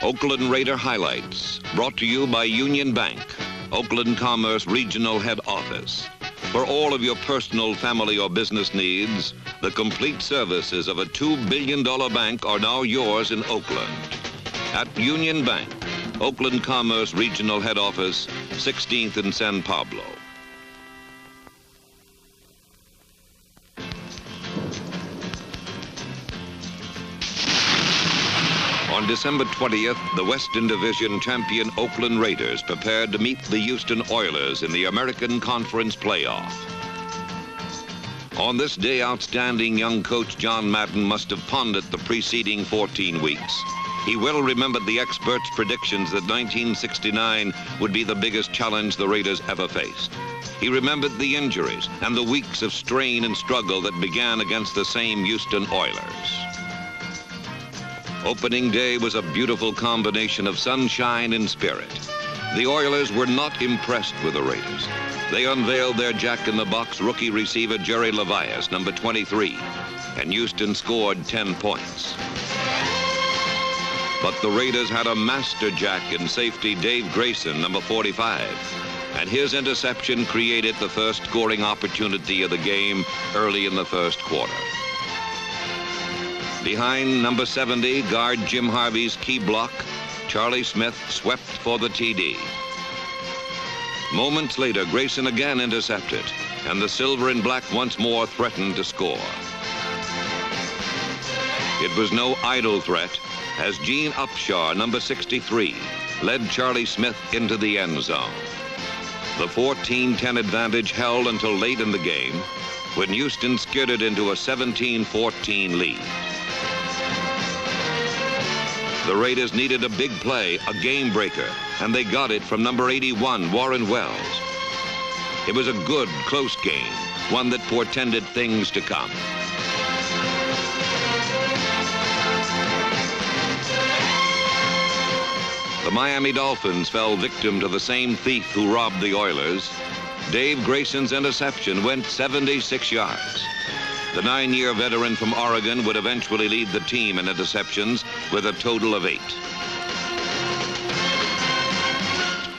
Oakland Raider Highlights, brought to you by Union Bank, Oakland Commerce Regional Head Office. For all of your personal, family, or business needs, the complete services of a $2 billion bank are now yours in Oakland. At Union Bank, Oakland Commerce Regional Head Office, 16th and San Pablo. On December 20th, the Western Division champion Oakland Raiders prepared to meet the Houston Oilers in the American Conference playoff. On this day, outstanding young coach John Madden must have pondered the preceding 14 weeks. He well remembered the experts' predictions that 1969 would be the biggest challenge the Raiders ever faced. He remembered the injuries and the weeks of strain and struggle that began against the same Houston Oilers. Opening day was a beautiful combination of sunshine and spirit. The Oilers were not impressed with the Raiders. They unveiled their jack-in-the-box rookie receiver Jerry Levias, number 23, and Houston scored 10 points. But the Raiders had a master jack in safety Dave Grayson, number 45, and his interception created the first scoring opportunity of the game early in the first quarter. Behind number 70, guard Jim Harvey's key block, Charlie Smith swept for the TD. Moments later, Grayson again intercepted, and the silver and black once more threatened to score. It was no idle threat, as Gene Upshaw, number 63, led Charlie Smith into the end zone. The 14-10 advantage held until late in the game, when Houston skidded into a 17-14 lead. The Raiders needed a big play, a game breaker, and they got it from number 81, Warren Wells. It was a good, close game, one that portended things to come. The Miami Dolphins fell victim to the same thief who robbed the Oilers. Dave Grayson's interception went 76 yards. The 9-year veteran from Oregon would eventually lead the team in interceptions with a total of 8.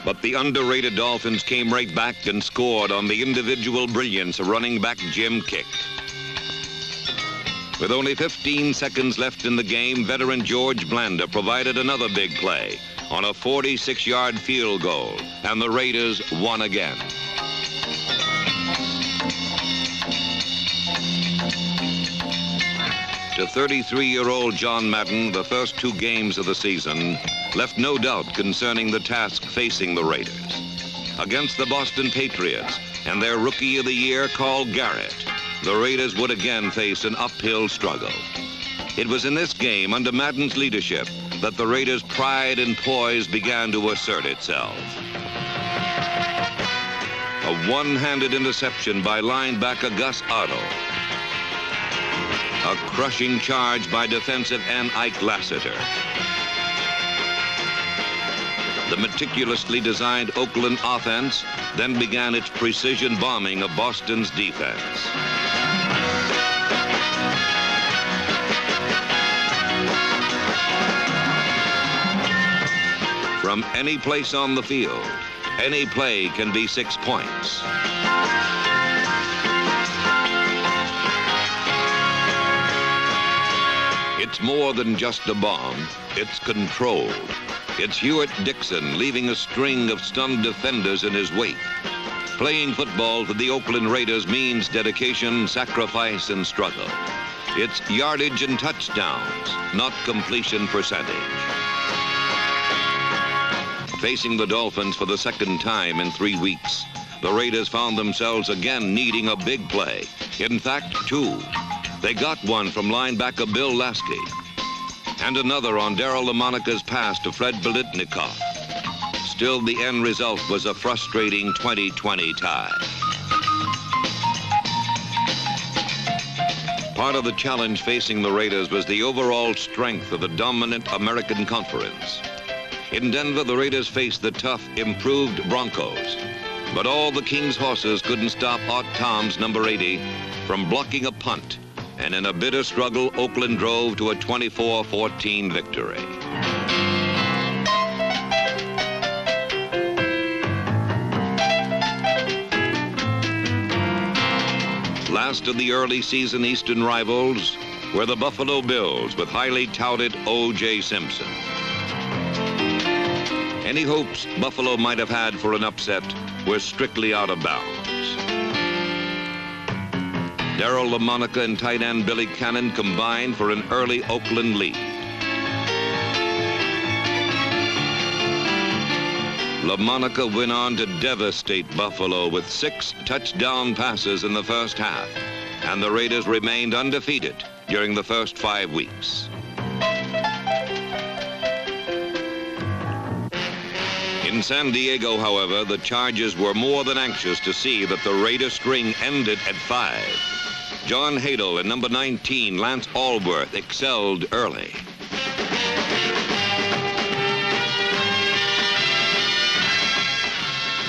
But the underrated Dolphins came right back and scored on the individual brilliance of running back Jim Kick. With only 15 seconds left in the game, veteran George Blanda provided another big play on a 46-yard field goal, and the Raiders won again. To 33-year-old John Madden, the first 2 games of the season left no doubt concerning the task facing the Raiders. Against the Boston Patriots and their Rookie of the Year, Carl Garrett, the Raiders would again face an uphill struggle. It was in this game, under Madden's leadership, that the Raiders' pride and poise began to assert itself. A one-handed interception by linebacker Gus Otto. A crushing charge by defensive end Ike Lassiter. The meticulously designed Oakland offense then began its precision bombing of Boston's defense. From any place on the field, any play can be 6 points. It's more than just a bomb, it's controlled. It's Hewitt Dixon leaving a string of stunned defenders in his wake. Playing football for the Oakland Raiders means dedication, sacrifice, and struggle. It's yardage and touchdowns, not completion percentage. Facing the Dolphins for the second time in 3 weeks, the Raiders found themselves again needing a big play. In fact, 2. They got one from linebacker Bill Lasky, and another on Darryl LaMonica's pass to Fred Biletnikoff. Still, the end result was a frustrating 20-20 tie. Part of the challenge facing the Raiders was the overall strength of the dominant American Conference. In Denver, the Raiders faced the tough, improved Broncos. But all the King's horses couldn't stop Art Tom's number 80 from blocking a punt. And in a bitter struggle, Oakland drove to a 24-14 victory. Last of the early season Eastern rivals were the Buffalo Bills with highly touted O.J. Simpson. Any hopes Buffalo might have had for an upset were strictly out of bounds. Darryl LaMonica and tight end Billy Cannon combined for an early Oakland lead. LaMonica went on to devastate Buffalo with 6 touchdown passes in the first half, and the Raiders remained undefeated during the first 5 weeks. In San Diego, however, the Chargers were more than anxious to see that the Raider string ended at 5. John Hadle and number 19, Lance Allworth, excelled early.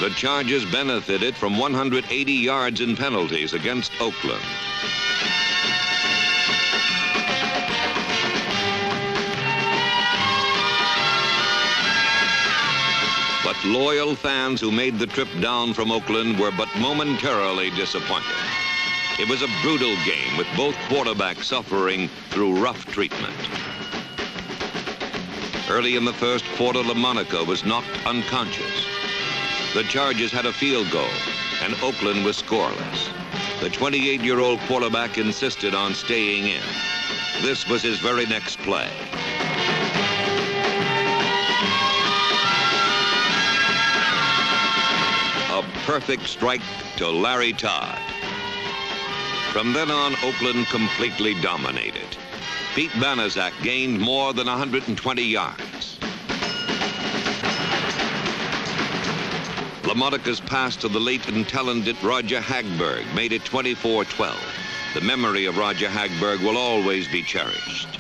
The Chargers benefited from 180 yards in penalties against Oakland. But loyal fans who made the trip down from Oakland were but momentarily disappointed. It was a brutal game with both quarterbacks suffering through rough treatment. Early in the first quarter, LaMonica was knocked unconscious. The Chargers had a field goal, and Oakland was scoreless. The 28-year-old quarterback insisted on staying in. This was his very next play. A perfect strike to Larry Todd. From then on, Oakland completely dominated. Pete Banaszak gained more than 120 yards. LaMonica's pass to the late and talented Roger Hagberg made it 24-12. The memory of Roger Hagberg will always be cherished.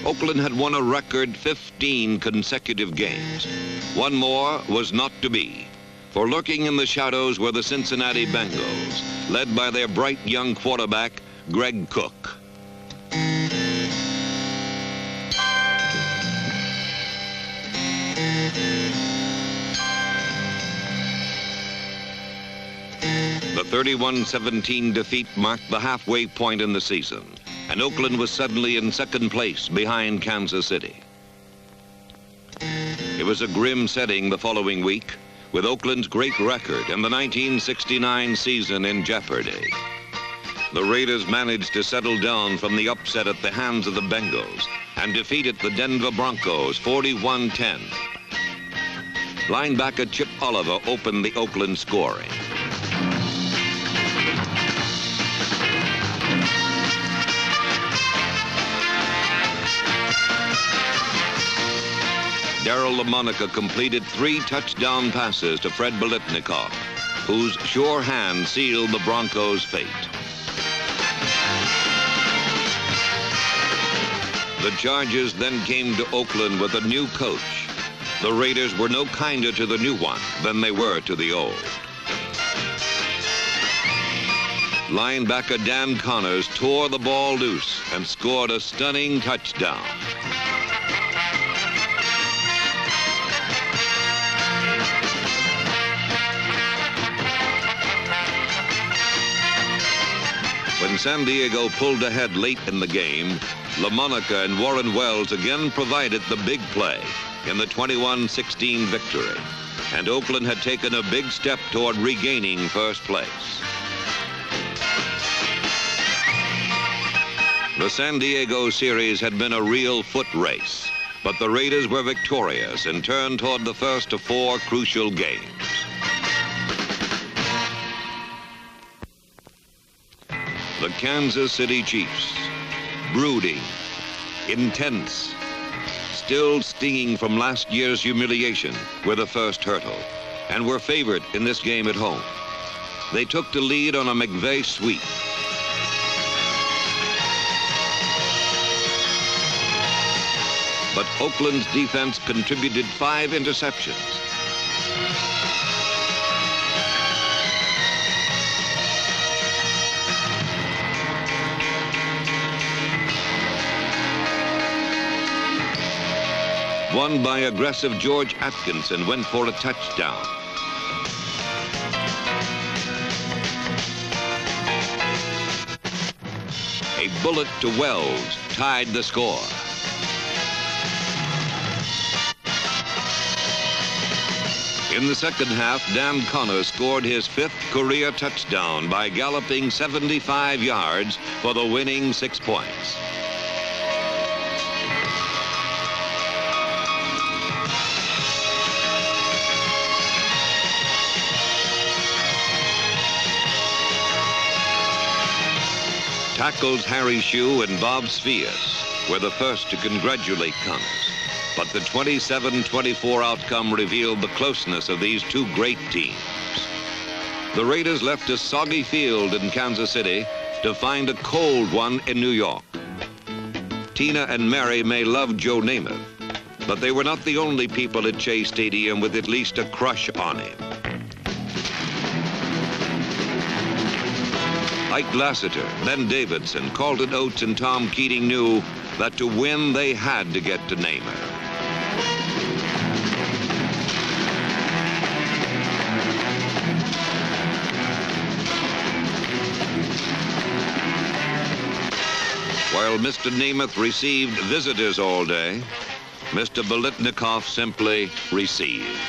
Oakland had won a record 15 consecutive games. One more was not to be, for lurking in the shadows were the Cincinnati Bengals, led by their bright young quarterback, Greg Cook. The 31-17 defeat marked the halfway point in the season, and Oakland was suddenly in second place behind Kansas City. It was a grim setting the following week, with Oakland's great record and the 1969 season in jeopardy. The Raiders managed to settle down from the upset at the hands of the Bengals and defeated the Denver Broncos 41-10. Linebacker Chip Oliver opened the Oakland scoring. Darryl LaMonica completed 3 touchdown passes to Fred Biletnikoff, whose sure hand sealed the Broncos' fate. The Chargers then came to Oakland with a new coach. The Raiders were no kinder to the new one than they were to the old. Linebacker Dan Connors tore the ball loose and scored a stunning touchdown. When San Diego pulled ahead late in the game, LaMonica and Warren Wells again provided the big play in the 21-16 victory, and Oakland had taken a big step toward regaining first place. The San Diego series had been a real foot race, but the Raiders were victorious and turned toward the first of 4 crucial games. The Kansas City Chiefs, brooding, intense, still stinging from last year's humiliation, were the first hurdle and were favored in this game at home. They took the lead on a McVay sweep. But Oakland's defense contributed 5 interceptions. One by aggressive George Atkinson went for a touchdown. bullet to Wells tied the score. In the second half, Dan Connor scored his 5th career touchdown by galloping 75 yards for the winning 6 points. Tackles Harry Shue and Bob Svias were the first to congratulate Connors. But the 27-24 outcome revealed the closeness of these two great teams. The Raiders left a soggy field in Kansas City to find a cold one in New York. Tina and Mary may love Joe Namath, but they were not the only people at Shea Stadium with at least a crush on him. Ike Lassiter, Ben Davidson, Carlton Oates, and Tom Keating knew that to win they had to get to Namath. While Mr. Namath received visitors all day, Mr. Bolitnikoff simply received.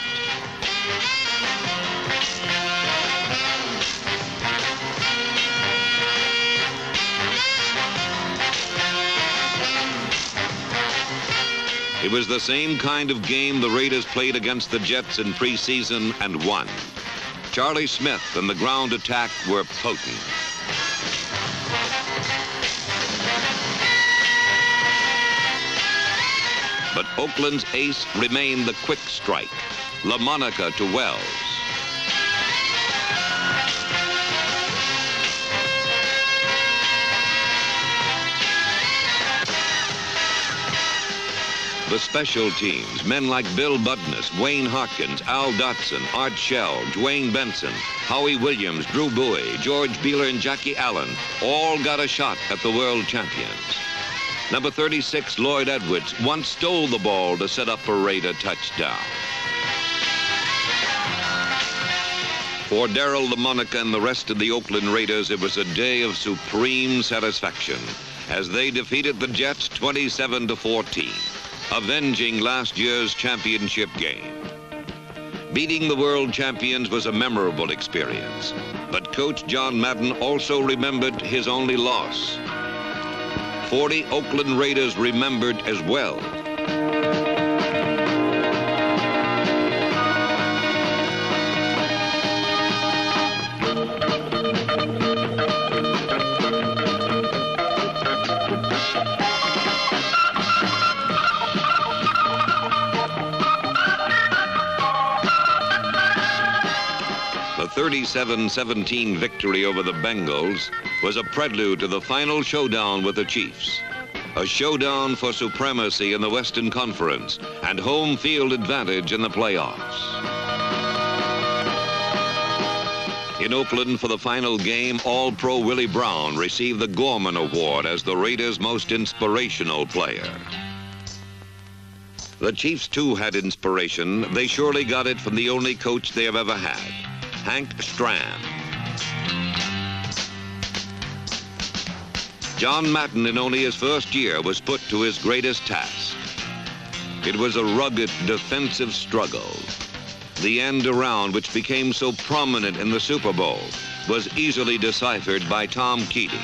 It was the same kind of game the Raiders played against the Jets in preseason and won. Charlie Smith and the ground attack were potent. But Oakland's ace remained the quick strike, LaMonica to Wells. The special teams, men like Bill Budness, Wayne Harkins, Al Dotson, Art Shell, Dwayne Benson, Howie Williams, Drew Bowie, George Beeler, and Jackie Allen all got a shot at the world champions. Number 36, Lloyd Edwards, once stole the ball to set up a Raider touchdown. For Darryl LaMonica and the rest of the Oakland Raiders, it was a day of supreme satisfaction as they defeated the Jets 27-14. Avenging last year's championship game. Beating the world champions was a memorable experience, but Coach John Madden also remembered his only loss. 40 Oakland Raiders remembered as well. The 37-17 victory over the Bengals was a prelude to the final showdown with the Chiefs. A showdown for supremacy in the Western Conference and home field advantage in the playoffs. In Oakland for the final game, All-Pro Willie Brown received the Gorman Award as the Raiders' most inspirational player. The Chiefs, too, had inspiration. They surely got it from the only coach they have ever had, Hank Stram. John Madden, in only his first year, was put to his greatest task. It was a rugged defensive struggle. The end around, which became so prominent in the Super Bowl, was easily deciphered by Tom Keating.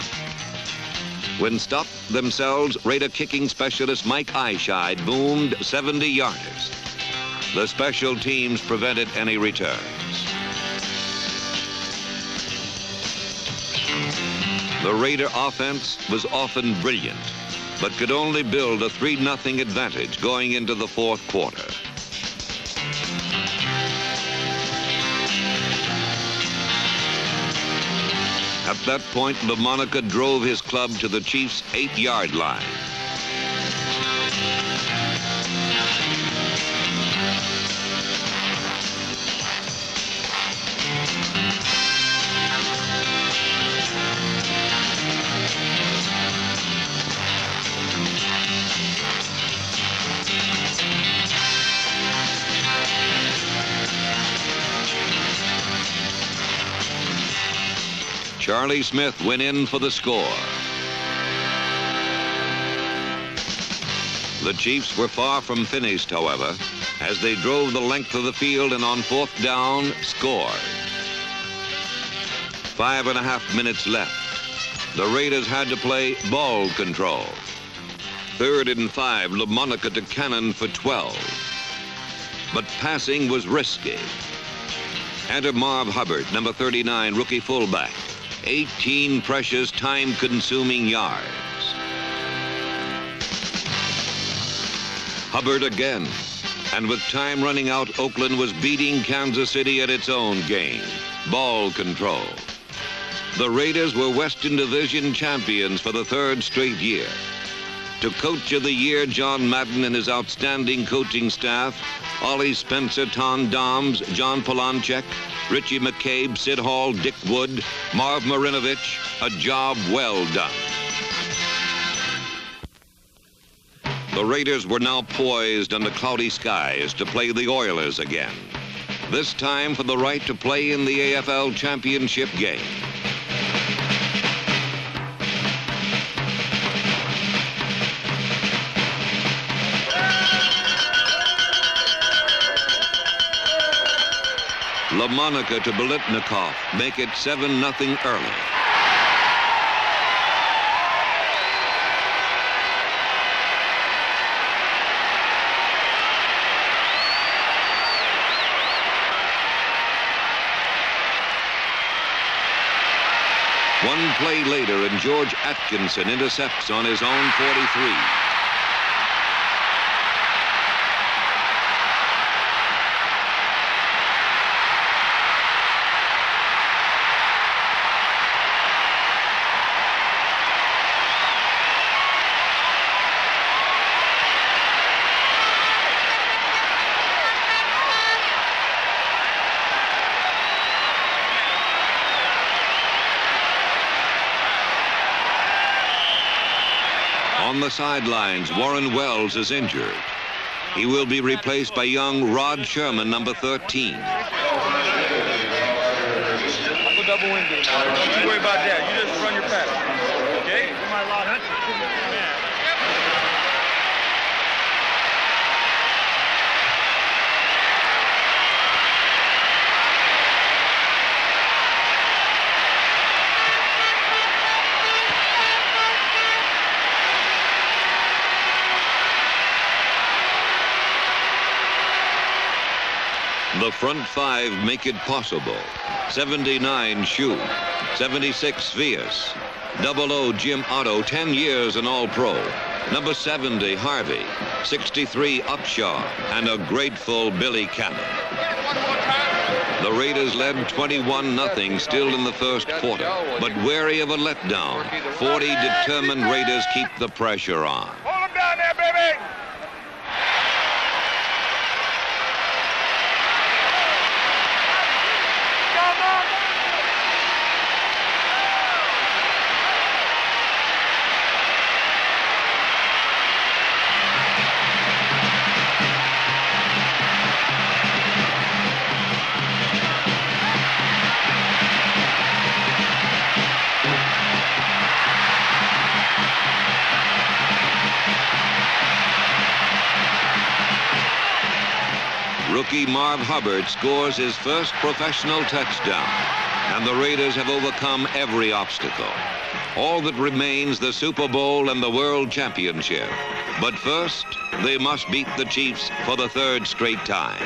When stopped themselves, Raider kicking specialist Mike Eyeshide boomed 70-yarders. The special teams prevented any returns. The Raider offense was often brilliant, but could only build a 3-0 advantage going into the fourth quarter. At that point, LaMonica drove his club to the Chiefs' 8-yard line. Charlie Smith went in for the score. The Chiefs were far from finished, however, as they drove the length of the field and on fourth down scored. 5.5 minutes left. The Raiders had to play ball control. 3rd and 5, LaMonica to Cannon for 12. But passing was risky. Enter Marv Hubbard, number 39, rookie fullback. 18 precious, time-consuming yards. Hubbard again. And with time running out, Oakland was beating Kansas City at its own game. Ball control. The Raiders were Western Division champions for the 3rd straight year. To Coach of the Year, John Madden and his outstanding coaching staff, Ollie Spencer, Ton Doms, John Polanchek, Richie McCabe, Sid Hall, Dick Wood, Marv Marinovich, a job well done. The Raiders were now poised under cloudy skies to play the Oilers again, this time for the right to play in the AFL Championship game. LaMonica to Biletnikoff make it 7-0 early. One play later, and George Atkinson intercepts on his own 43. On the sidelines, Warren Wells is injured. He will be replaced by young Rod Sherman, number 13. Double wing game. Don't you worry about that. You just run your pass. Okay? The front five make it possible. 79 Shue, 76 Vias, 00 Jim Otto, 10 years an All-Pro, number 70 Harvey, 63 Upshaw, and a grateful Billy Cannon. The Raiders led 21-0 still in the first quarter, but wary of a letdown. 40 determined Raiders keep the pressure on. Hold them down there, baby! Rookie Marv Hubbard scores his first professional touchdown, and the Raiders have overcome every obstacle. All that remains the Super Bowl and the World Championship. But first, they must beat the Chiefs for the 3rd straight time.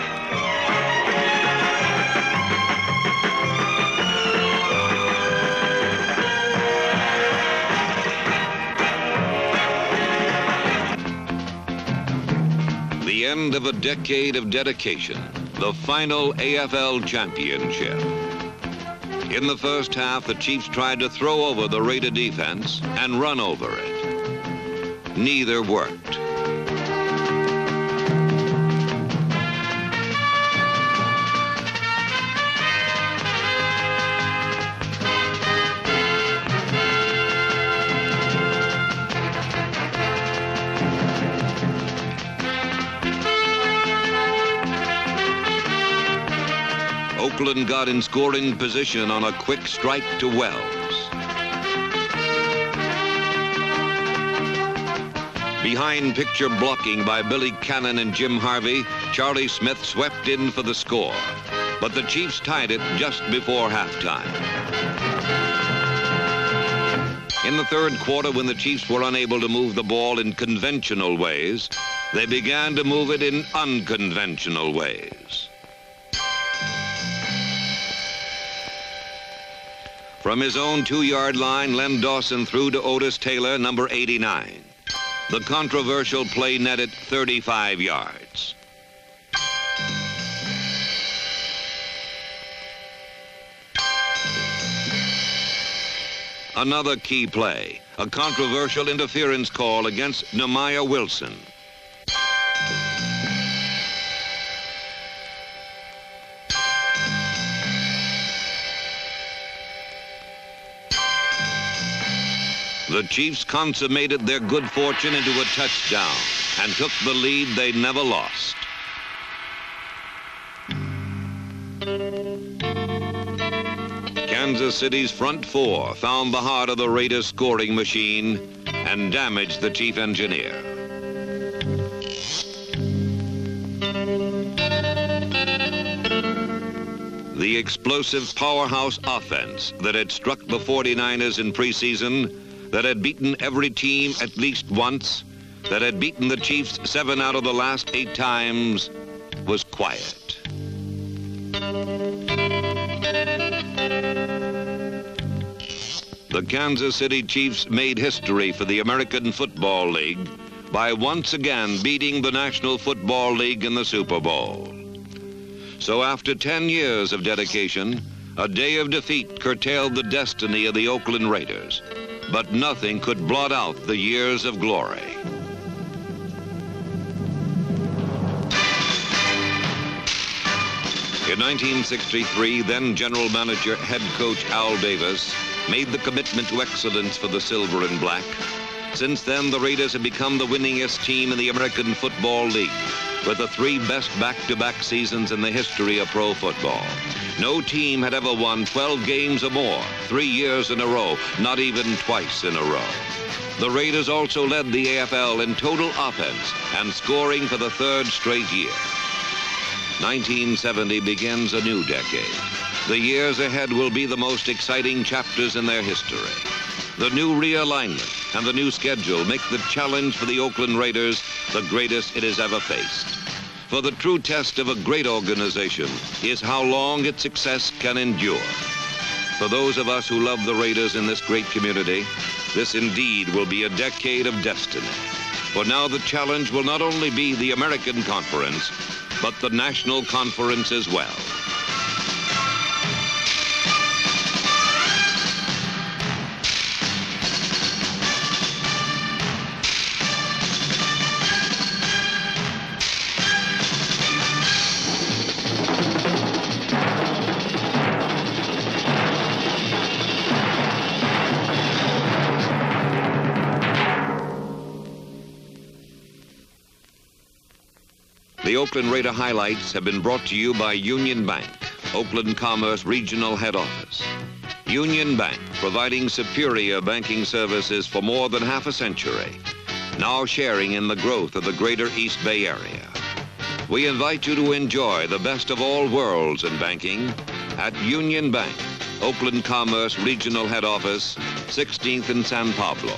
The end of a decade of dedication, the final AFL Championship. In the first half, the Chiefs tried to throw over the Raider defense and run over it. Neither worked. Oakland got in scoring position on a quick strike to Wells. Behind picture blocking by Billy Cannon and Jim Harvey, Charlie Smith swept in for the score. But the Chiefs tied it just before halftime. In the third quarter, when the Chiefs were unable to move the ball in conventional ways, they began to move it in unconventional ways. From his own 2-yard line, Len Dawson threw to Otis Taylor, number 89. The controversial play netted 35 yards. Another key play, a controversial interference call against Nehemiah Wilson. The Chiefs consummated their good fortune into a touchdown and took the lead they never lost. Kansas City's front four found the heart of the Raiders' scoring machine and damaged the chief engineer. The explosive powerhouse offense that had struck the 49ers in preseason, that had beaten every team at least once, that had beaten the Chiefs 7 out of the last 8 times, was quiet. The Kansas City Chiefs made history for the American Football League by once again beating the National Football League in the Super Bowl. So after 10 years of dedication, a day of defeat curtailed the destiny of the Oakland Raiders. But nothing could blot out the years of glory. In 1963, then General Manager head coach Al Davis made the commitment to excellence for the Silver and Black. Since then, the Raiders have become the winningest team in the American Football League, with the 3 best back-to-back seasons in the history of pro football. No team had ever won 12 games or more, 3 years in a row, not even twice in a row. The Raiders also led the AFL in total offense and scoring for the 3rd straight year. 1970 begins a new decade. The years ahead will be the most exciting chapters in their history. The new realignment and the new schedule make the challenge for the Oakland Raiders the greatest it has ever faced. For the true test of a great organization is how long its success can endure. For those of us who love the Raiders in this great community, this indeed will be a decade of destiny. For now the challenge will not only be the American Conference, but the National Conference as well. The Oakland Raider highlights have been brought to you by Union Bank, Oakland Commerce Regional Head Office. Union Bank, providing superior banking services for more than half a century, now sharing in the growth of the greater East Bay Area. We invite you to enjoy the best of all worlds in banking at Union Bank, Oakland Commerce Regional Head Office, 16th and San Pablo.